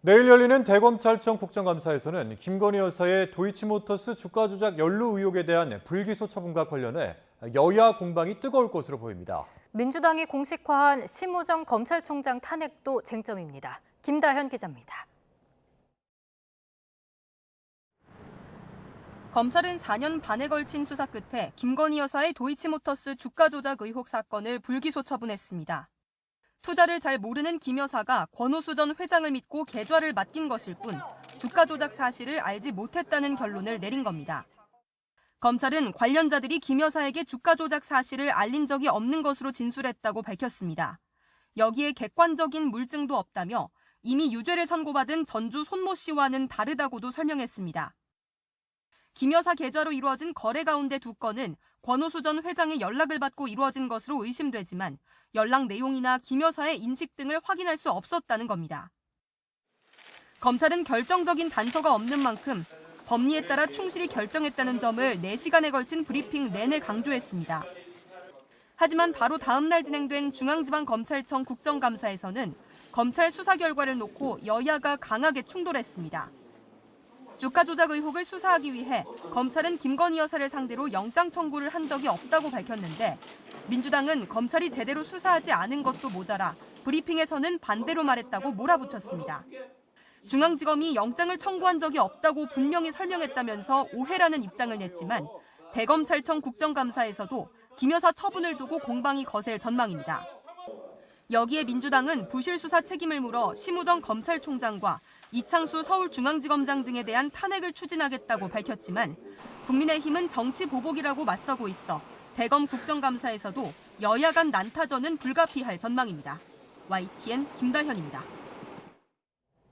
내일 열리는 대검찰청 국정감사에서는 김건희 여사의 도이치모터스 주가 조작 연루 의혹에 대한 불기소 처분과 관련해 여야 공방이 뜨거울 것으로 보입니다. 민주당이 공식화한 심우정 검찰총장 탄핵도 쟁점입니다. 김다현 기자입니다. 검찰은 4년 반에 걸친 수사 끝에 김건희 여사의 도이치모터스 주가 조작 의혹 사건을 불기소 처분했습니다. 투자를 잘 모르는 김 여사가 권오수 전 회장을 믿고 계좌를 맡긴 것일 뿐 주가 조작 사실을 알지 못했다는 결론을 내린 겁니다. 검찰은 관련자들이 김 여사에게 주가 조작 사실을 알린 적이 없는 것으로 진술했다고 밝혔습니다. 여기에 객관적인 물증도 없다며 이미 유죄를 선고받은 전주 손모 씨와는 다르다고도 설명했습니다. 김 여사 계좌로 이루어진 거래 가운데 2건은 권오수 전 회장의 연락을 받고 이루어진 것으로 의심되지만 연락 내용이나 김 여사의 인식 등을 확인할 수 없었다는 겁니다. 검찰은 결정적인 단서가 없는 만큼 법리에 따라 충실히 결정했다는 점을 4시간에 걸친 브리핑 내내 강조했습니다. 하지만 바로 다음 날 진행된 중앙지방검찰청 국정감사에서는 검찰 수사 결과를 놓고 여야가 강하게 충돌했습니다. 주가 조작 의혹을 수사하기 위해 검찰은 김건희 여사를 상대로 영장 청구를 한 적이 없다고 밝혔는데 민주당은 검찰이 제대로 수사하지 않은 것도 모자라 브리핑에서는 반대로 말했다고 몰아붙였습니다. 중앙지검이 영장을 청구한 적이 없다고 분명히 설명했다면서 오해라는 입장을 냈지만 대검찰청 국정감사에서도 김 여사 처분을 두고 공방이 거셀 전망입니다. 여기에 민주당은 부실 수사 책임을 물어 심우정 검찰총장과 이창수 서울중앙지검장 등에 대한 탄핵을 추진하겠다고 밝혔지만 국민의힘은 정치 보복이라고 맞서고 있어 대검 국정감사에서도 여야 간 난타전은 불가피할 전망입니다. YTN 김다현입니다.